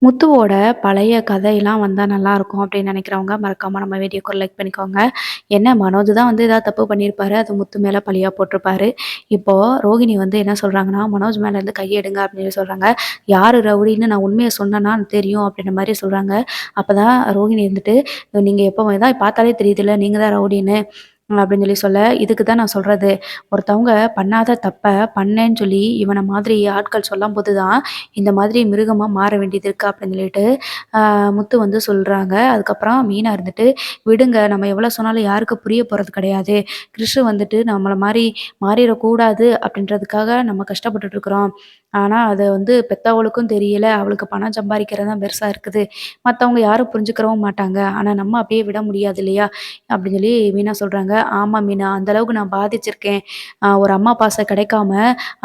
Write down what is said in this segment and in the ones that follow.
முத்துவோட பழைய கதையெல்லாம் வந்தா நல்லாயிருக்கும் அப்படின்னு நினைக்கிறவங்க, மறக்காம நம்ம வீடியோக்கு ஒரு லைக் பண்ணிக்கோங்க. என்ன மனோஜ் தான் வந்து ஏதாவது தப்பு பண்ணியிருப்பாரு. அது முத்து மேல பழியா போட்டிருப்பாரு. இப்போ ரோகிணி வந்து என்ன சொல்றாங்கன்னா, "மனோஜ் மேல இருந்து கைய எடுங்க" அப்படின்னு சொல்றாங்க. "யாரு ரவுடின்னு நான் உண்மைய சொன்னேன்னா தெரியும்" அப்படின்ற மாரி சொல்றாங்க. அப்பதான் ரோகிணி இருந்துட்டு, "நீங்க எப்ப தான் பார்த்தாலே தெரியுதுல்ல, நீங்க தான் ரவுடின்னு" அப்படின்னு சொல்ல, "இதுக்கு தான் நான் சொல்றது. ஒருத்தவங்க பண்ணாத தப்ப பண்ணேன்னு சொல்லி இவன மாதிரி ஆட்கள் சொல்லும்போது தான், இந்த மாதிரி மிருகமா மாற வேண்டியது இருக்கு" அப்படின்னு சொல்லிட்டு முத்து வந்து சொல்றாங்க. அதுக்கப்புறம் மீனா இருந்துட்டு, "விடுங்க நம்ம எவ்வளோ சொன்னாலும் யாருக்கு புரிய போறது கிடையாது. கிறிஷ் வந்துட்டு நம்மள மாரி மாறிறக்கூடாது அப்படின்றதுக்காக நம்ம கஷ்டப்பட்டுட்டு இருக்கிறோம். ஆனா அத வந்து பெத்தவளுக்கும் தெரியல. அவளுக்கு பணம் சம்பாரிக்கிறது தான் பெருசா இருக்குது. மத்தவங்க யாரும் புரிஞ்சுக்கிறவும் மாட்டாங்க. ஆனா நம்ம அப்படியே விட முடியாது இல்லையா?" அப்படின்னு சொல்லி மீனா சொல்றாங்க. "ஆமா மீனா, அந்த அளவுக்கு நான் பாதிச்சிருக்கேன். ஒரு அம்மா பாசம் கிடைக்காம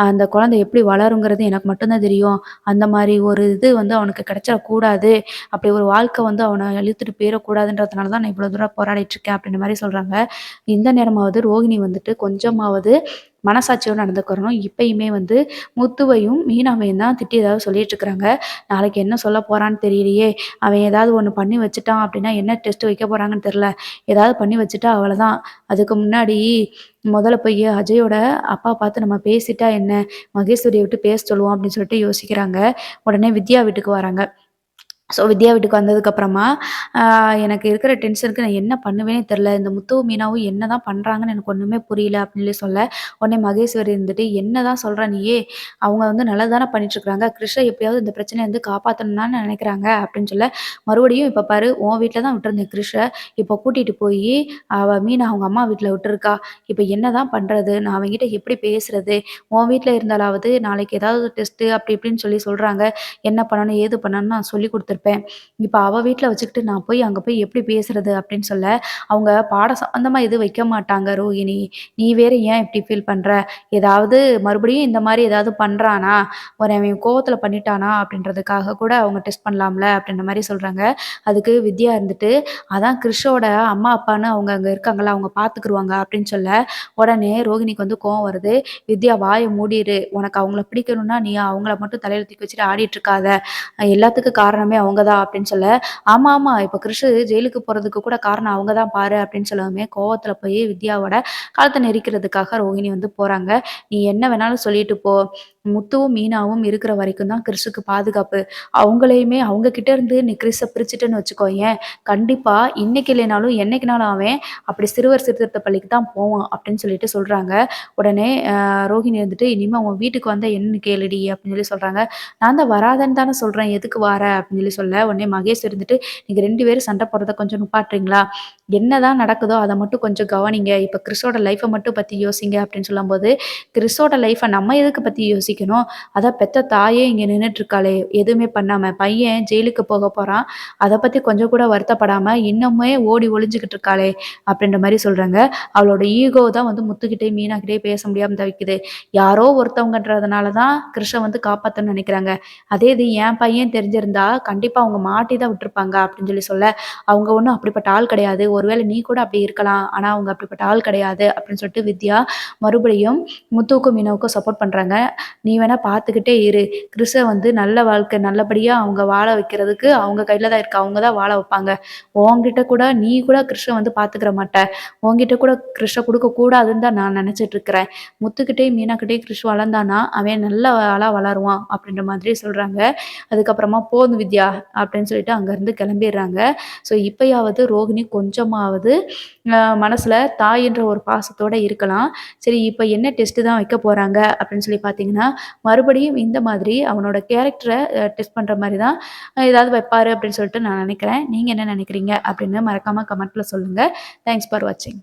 அந்த குழந்தை எப்படி வளருங்கிறது எனக்கு மட்டும் தான் தெரியும். அந்த மாரி ஒரு இது வந்து அவனுக்கு கிடைச்சிறக்கூடாது. அப்படி ஒரு வாழ்க்கை வந்து அவன இழுத்துட்டு போயிறக்கூடாதுன்றதுனால தான் நான் இவ்வளோ தூரம் போராடிட்டு இருக்கேன்." அப்படின்ற மாரி சொல்றாங்க. இந்த நேரமாவது ரோகிணி வந்துட்டு கொஞ்சமாவது மனசாட்சியோட நடந்துக்கிறணும். இப்பயுமே வந்து முத்துவையும், மீனாவையும் தான் திட்டி ஏதாவது சொல்லிட்டு இருக்கிறாங்க. நாளைக்கு என்ன சொல்ல போறான்னு தெரியலையே! அவன் ஏதாவது ஒண்ணு பண்ணி வச்சுட்டான் அப்படின்னா, என்ன டெஸ்ட் வைக்க போறாங்கன்னு தெரியல. ஏதாவது பண்ணி வச்சுட்டா அவ்வளதான். அதுக்கு முன்னாடி முதல்ல போய் அஜயோட அப்பா பார்த்து நம்ம பேசிட்டா என்ன? மகேஸ்வரிய விட்டு பேச சொல்லுவோம் அப்படின்னு சொல்லிட்டு யோசிக்கிறாங்க. உடனே வித்யா வீட்டுக்கு வராங்க. ஸோ வித்யா வீட்டுக்கு வந்ததுக்கப்புறமா, அ எனக்கு இருக்கிற டென்ஷனுக்கு நான் என்ன பண்ணுவேன்னே தெரில. இந்த முத்துவும், மீனாவும் என்னதான் பண்றாங்கன்னு எனக்கு ஒண்ணுமே புரியல அப்படின்னு சொல்லி சொல்ல, உடனே மகேஸ்வரி இருந்துட்டு, "என்னதான் சொல்ற நீயி? அவங்க வந்து நல்லது தானே பண்ணிட்டுருக்காங்க. கிருஷ்ண எப்படியாவது இந்த பிரச்சனையிலருந்து காப்பாத்தணும்னு தானே நினைக்கிறாங்க" அப்படின்னு சொல்ல, மறுபடியும் "இப்ப பாரு உன் வீட்ல தான் விட்டுருந்தேன் கிருஷ்ண. இப்போ கூட்டிட்டு போயி அவ மீனா அவங்க அம்மா வீட்ல விட்டுருக்கா. இப்ப என்னதான் பண்றது? நான் அவன்கிட்ட எப்படி பேசுறது? உன் வீட்ல இருந்தாலாவது நாளைக்கு ஏதாவது டெஸ்ட்டு அப்படி இப்படின்னு சொல்லி சொல்றாங்க. என்ன பண்ணணும், ஏது பண்ணணும்னு நான் சொல்லிக் குடுத்துருப்பேன். இப்ப அவ வீட்ல வச்சுக்கிட்டு நான் போய் அங்க போய் எப்படி பேசுறது அப்படின்னு சொல்ல, அவங்க பாடம் சம்மந்தமா எதுவும் வைக்க மாட்டாங்க ரோஹிணி. நீ வேற ஏன் இப்படி ஃபீல் பண்ற? ஏதாவது மறுபடியும் இந்த மாரி ஏதாவது பண்றானா? அவன் கோவத்துல பண்ணிட்டானா? அப்படின்றதுக்காக கூட அவங்க டெஸ்ட் பண்ணலாம்ல அப்படின்ற மாரி சொல்றாங்க. அதுக்கு வித்யா இருந்துட்டு, அதான் கிறிஷோட அம்மா, அப்பான்னு அவங்க அங்க இருக்காங்கல்ல, அவங்க பார்த்துக்குருவாங்க அப்படின்னு சொல்ல, உடனே ரோஹிணிக்கு வந்து கோவம் வருது. வித்யா வாய மூடிரு. உனக்கு அவங்கள பிடிக்கணும்னா நீ அவங்கள மட்டும் தலையில தூக்கி வச்சுட்டு ஆடிட்டு இருக்காத. எல்லாத்துக்கும் காரணமே அவங்க தான் அப்படின்னு சொல்ல, ஆமா, ஆமா. இப்ப கிறிஷ் ஜெயிலுக்கு போறதுக்கு கூட காரணம் அவங்க தான் பாரு அப்படின்னு சொல்லவுமே, கோவத்துல போய் வித்யாவோட கழுத்த நெரிக்கிறதுக்காக ரோஹிணி வந்து போறாங்க. நீ என்ன வேணாலும் சொல்லிட்டு போ. முத்துவும், மீனாவும் இருக்கிற வரைக்கும் தான் கிறிஷுக்கு பாதுகாப்பு. அவங்களையுமே அவங்க கிட்ட இருந்து நீ கிறிஸ பிரிச்சுட்டன்னு வச்சுக்கோயேன், கண்டிப்பா இன்னைக்கு இல்லைனாலும் என்னைக்குனாலும் அவன் அப்படி சிறுவர் சீர்திருத்த பள்ளிக்கு தான் போவான் அப்படின்னு சொல்லிட்டு சொல்றாங்க. உடனே ரோஹிணி வந்துட்டு, "இனிமே உன் வீட்டுக்கு வந்தா என்னன்னு கேளுடி" அப்படின்னு சொல்லி சொல்றாங்க. நான் தான் வராதன்னு தானே சொல்றேன். எதுக்கு வார? அப்படின்னு சொல்லி சொல்ல, உடனே மகேஷ் இருந்துட்டு, "நீங்க 2 பேரும் சண்டை போடுறத கொஞ்சம் நிப்பாட்றீங்களா? என்னதான் நடக்குதோ அத மட்டும் கொஞ்சம் கவனிங்க. இப்ப கிறிஸோட லைஃப்ப மட்டும் பத்தி யோசிங்க." அப்படின்னு சொல்லும்போது, கிறிஸோட லைஃப்ப நம்ம எதுக்கு பத்தி யோசிக்கணும்? அதான் பெத்த தாயே இங்க நின்னுட்டு இருக்காளே! எதுவுமே பண்ணாம. பையன் ஜெயிலுக்கு போக போறான். அத பத்தி கொஞ்சம் கூட வருத்தப்படாம, இன்னமுமே ஓடி ஒளிஞ்சுகிட்டு இருக்காளே! அப்படின்ற மாரி சொல்றாங்க. அவளோட ஈகோ தான் வந்து முத்துக்கிட்டயும், மீனாகிட்டயும் பேச முடியாம தவிக்குது. யாரோ ஒருத்தவங்கன்றதுனால தான் கிறிஷ வந்து காப்பாத்தணும்னு நெனைக்கிறாங்க. அதே இது என் பையன் தெரிஞ்சிருந்தா, கண்டிப்பா அவங்க மாட்டி தான் விட்டுருப்பாங்க அப்படின்னு சொல்லி சொல்ல, அவங்க ஒண்ணும் அப்படிப்பட்ட ஆள் கிடையாது. ஒருவேளை நீ கூட அப்படி இருக்கலாம். ஆனா அவங்க அப்படிப்பட்ட ஆள் கிடையாது அப்படின்னு சொல்லிட்டு வித்யா மறுபடியும் முத்துவுக்கும், மீனாவுக்கும் சப்போர்ட் பண்றாங்க. நீ வேணா பார்த்துக்கிட்டே இரு. கிறிஸ வந்து நல்ல வாழ்க்கை நல்லபடியா அவங்க வாழ வைக்கிறதுக்கு அவங்க கையில தான் இருக்கு. அவங்க தான் வாழ வைப்பாங்க. உன்கிட்ட கூட நீ கூட கிறிஷ வந்து பார்த்துக்கிற மாட்ட. உன்கிட்ட கூட கிறிஷ குடுக்கக்கூடாதுன்னு தான் நான் நெனச்சிட்டு இருக்கிறேன். முத்துக்கிட்டயும், மீனாகிட்டயும் கிறிஷ் வளர்ந்தான்னா, அவன் நல்ல ஆளா வளருவான் அப்படின்ற மாதிரி சொல்றாங்க. அதுக்கப்புறமா "போதும் வித்யா" அப்படின்னு சொல்லிட்டு அங்கருந்து கிளம்பிர்றாங்க. ஸோ இப்பயாவது ரோகிணி கொஞ்சமாவது மனசுல தாயின்ற ஒரு பாசத்தோட இருக்கலாம். சரி இப்ப என்ன டெஸ்ட்டு தான் வைக்க போறாங்க அப்படின்னு சொல்லி பார்த்தீங்கன்னா, மறுபடியும் இந்த மாதிரி அவனோட கேரக்டர டெஸ்ட் பண்ற மாரி தான் ஏதாவது வைப்பாரு அப்படின்னு சொல்லிட்டு நான் நெனைக்கிறேன். நீங்க என்ன நெனைக்கிறீங்க? அப்படின்னு மறக்காம கமெண்ட்ல சொல்லுங்க. தேங்க்ஸ் ஃபார் வாட்சிங்.